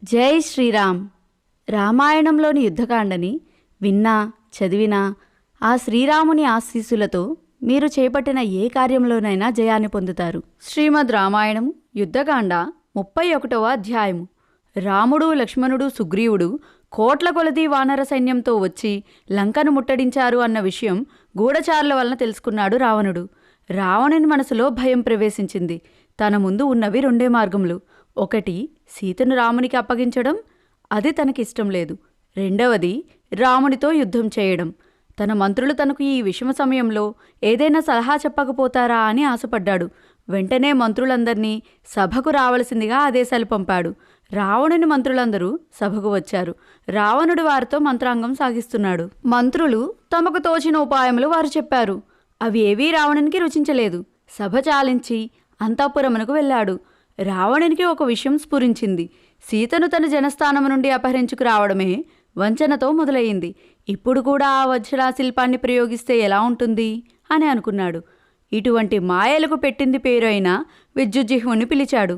జై శ్రీరామ్. రామాయణంలోని యుద్ధకాండని విన్నా చదివినా ఆ శ్రీరాముని ఆశీస్సులతో మీరు చేపట్టిన ఏ కార్యంలోనైనా జయాన్ని పొందుతారు. శ్రీమద్ రామాయణం యుద్ధకాండ 31వ అధ్యాయము. రాముడు, లక్ష్మణుడు, సుగ్రీవుడు కోట్ల కొలది వానర సైన్యంతో వచ్చి లంకను ముట్టడించారు అన్న విషయం గూఢచారుల వలన తెలుసుకున్నాడు రావణుడు. రావణుని మనసులో భయం ప్రవేశించింది. తన ముందు ఉన్నవి రెండే మార్గములు. ఒకటి, సీతను రామునికి అప్పగించడం, అది తనకిష్టం లేదు. రెండవది, రామునితో యుద్ధం చేయడం. తన మంత్రులు తనకు ఈ విషమ సమయంలో ఏదైనా సలహా చెప్పకపోతారా అని ఆశపడ్డాడు. వెంటనే మంత్రులందర్నీ సభకు రావలసిందిగా ఆదేశాలు పంపాడు. రావణుని మంత్రులందరూ సభకు వచ్చారు. రావణుడు వారితో మంత్రాంగం సాగిస్తున్నాడు. మంత్రులు తమకు తోచిన ఉపాయములు వారు చెప్పారు. అవి ఏవీ రావణునికి రుచించలేదు. సభ చాలించి అంతఃపురమునకు వెళ్ళాడు. రావణునికి ఒక విషయం స్ఫురించింది. సీతను తన జనస్థానము నుండి అపహరించుకు రావడమే వంచనతో మొదలయ్యింది. ఇప్పుడు కూడా ఆ వజ్రాశిల్పాన్ని ప్రయోగిస్తే ఎలా ఉంటుంది అని అనుకున్నాడు. ఇటువంటి మాయలకు పెట్టింది పేరు అయిన విద్యుజ్జిహ్వుని పిలిచాడు.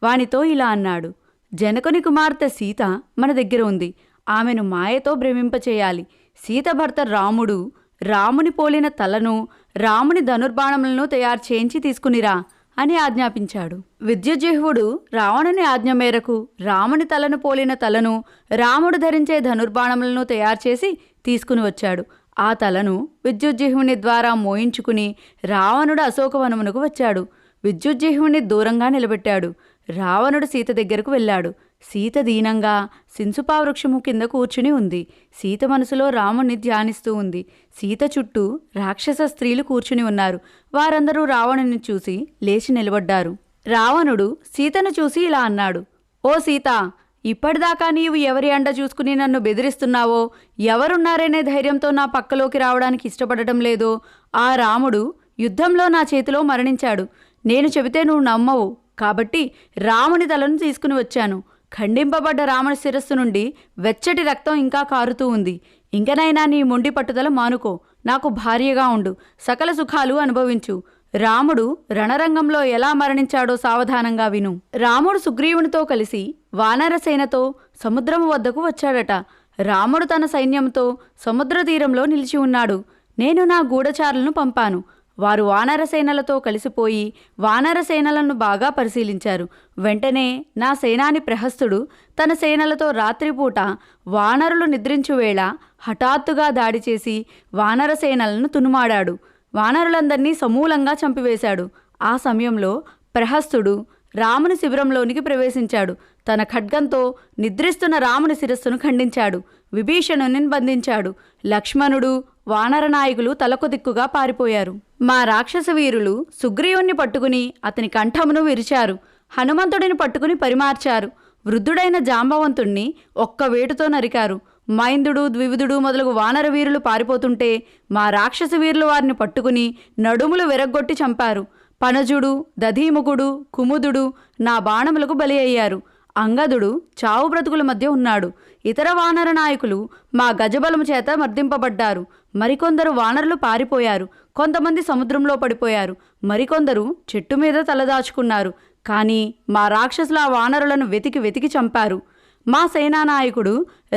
వానితో ఇలా అన్నాడు: జనకుని కుమార్తె సీత మన దగ్గర ఉంది. ఆమెను మాయతో భ్రమింపచేయాలి. సీత భర్త రాముడు రాముని పోలిన తలను, రాముని ధనుర్బాణములను తయారు చేయించి తీసుకునిరా అని ఆజ్ఞాపించాడు. విద్యుజ్జిహ్వుడు రావణుని ఆజ్ఞ మేరకు రాముని తలను పోలిన తలను, రాముడు ధరించే ధనుర్బాణములను తయారు చేసి తీసుకుని వచ్చాడు. ఆ తలను విద్యుజ్జిహ్వుని ద్వారా మోయించుకుని రావణుడు అశోకవనమునకు వచ్చాడు. విద్యుజ్జిహ్వుని దూరంగా నిలబెట్టాడు. రావణుడు సీత దగ్గరకు వెళ్ళాడు. సీత దీనంగా సింసుపా వృక్షము కింద కూర్చుని ఉంది. సీత మనసులో రాముణ్ణి ధ్యానిస్తూ ఉంది. సీత చుట్టూ రాక్షస స్త్రీలు కూర్చుని ఉన్నారు. వారందరూ రావణుని చూసి లేచి నిలబడ్డారు. రావణుడు సీతను చూసి ఇలా అన్నాడు: ఓ సీత, ఇప్పటిదాకా నీవు ఎవరి అండ చూసుకుని నన్ను బెదిరిస్తున్నావో, ఎవరున్నారనే ధైర్యంతో నా పక్కలోకి రావడానికి ఇష్టపడటం లేదో, ఆ రాముడు యుద్ధంలో నా చేతిలో మరణించాడు. నేను చెబితే నువ్వు నమ్మవు. కాబట్టి రాముని తలను తీసుకుని వచ్చాను. ఖండింపబడ్డ రాముని శిరస్సు నుండి వెచ్చటి రక్తం ఇంకా కారుతూ ఉంది. ఇంకనైనా నీ మొండి పట్టుదల మానుకో. నాకు భార్యగా ఉండు. సకల సుఖాలు అనుభవించు. రాముడు రణరంగంలో ఎలా మరణించాడో సావధానంగా విను. రాముడు సుగ్రీవునితో కలిసి వానరసేనతో సముద్రము వద్దకు వచ్చాడట. రాముడు తన సైన్యంతో సముద్ర తీరంలో నిలిచి ఉన్నాడు. నేను నా గూఢచారులను పంపాను. వారు వానరసేనలతో కలిసిపోయి వానరసేనలను బాగా పరిశీలించారు. వెంటనే నా సేనాని ప్రహస్తుడు తన సేనలతో రాత్రిపూట వానరులు నిద్రించువేళ హఠాత్తుగా దాడి చేసి వానరసేనలను తునుమాడాడు. వానరులందరినీ సమూలంగా చంపివేశాడు. ఆ సమయంలో ప్రహస్తుడు రాముని శిబిరంలోనికి ప్రవేశించాడు. తన ఖడ్గంతో నిద్రిస్తున్న రాముని శిరస్సును ఖండించాడు. విభీషణుని బంధించాడు. లక్ష్మణుడు, వానర నాయకులు తలకు దిక్కుగా పారిపోయారు. మా రాక్షస వీరులు సుగ్రీవుణ్ణి పట్టుకుని అతని కంఠమును విరిచారు. హనుమంతుడిని పట్టుకుని పరిమార్చారు. వృద్ధుడైన జాంబవంతుణ్ణి ఒక్క వేటుతో నరికారు. మైందుడు, ద్వివిధుడు మొదలగు వానర వీరులు పారిపోతుంటే మా రాక్షస వీరులు వారిని పట్టుకుని నడుములు విరగ్గొట్టి చంపారు. పనజుడు, దధీముఖుడు, కుముదుడు నా బాణములకు బలి అయ్యారు. అంగదుడు చావు బ్రతుకుల మధ్య ఉన్నాడు. ఇతర వానర నాయకులు మా గజబలము చేత మర్దింపబడ్డారు. మరికొందరు వానరులు పారిపోయారు. కొంతమంది సముద్రంలో పడిపోయారు. మరికొందరు చెట్టు మీద తలదాచుకున్నారు. కానీ మా రాక్షసుల ఆ వానరులను వెతికి వెతికి చంపారు. మా సేనానాయకుడు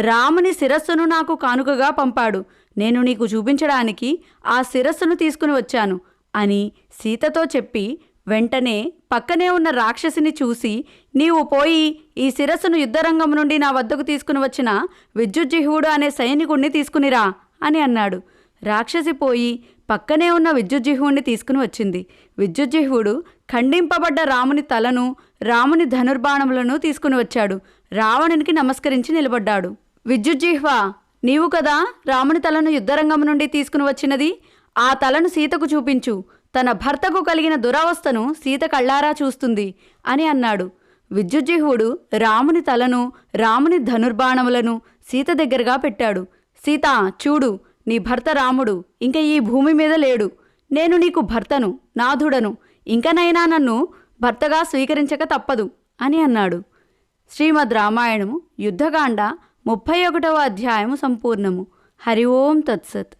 రాముని శిరస్సును నాకు కానుకగా పంపాడు. నేను నీకు చూపించడానికి ఆ శిరస్సును తీసుకుని వచ్చాను అని సీతతో చెప్పి వెంటనే పక్కనే ఉన్న రాక్షసిని చూసి, నీవు పోయి ఈ శిరస్సును యుద్ధరంగం నుండి నా వద్దకు తీసుకుని వచ్చిన విద్యుజ్జిహ్వుడు అనే సైనికుణ్ణి తీసుకునిరా అని అన్నాడు. రాక్షసి పోయి పక్కనే ఉన్న విద్యుజ్జిహ్వుడిని తీసుకుని వచ్చింది. విద్యుజ్జిహ్వుడు ఖండింపబడ్డ రాముని తలను, రాముని ధనుర్బాణములను తీసుకుని వచ్చాడు. రావణునికి నమస్కరించి నిలబడ్డాడు. విద్యుజ్జిహ్వా, నీవు కదా రాముని తలను యుద్ధరంగం నుండి తీసుకుని వచ్చినది? ఆ తలను సీతకు చూపించు. తన భర్తకు కలిగిన దురవస్థను సీత కళ్ళారా చూస్తుంది అని అన్నాడు. విద్యుజ్జిహ్వుడు రాముని తలను, రాముని ధనుర్బాణములను సీత దగ్గరగా పెట్టాడు. సీత, చూడు, నీ భర్త రాముడు ఇంక ఈ భూమి మీద లేడు. నేను నీకు భర్తను, నాథుడను. ఇంకనైనా నన్ను భర్తగా స్వీకరించక తప్పదు అని అన్నాడు. శ్రీమద్ రామాయణము యుద్ధకాండ 31వ అధ్యాయము సంపూర్ణము. హరి ఓం తత్సత్.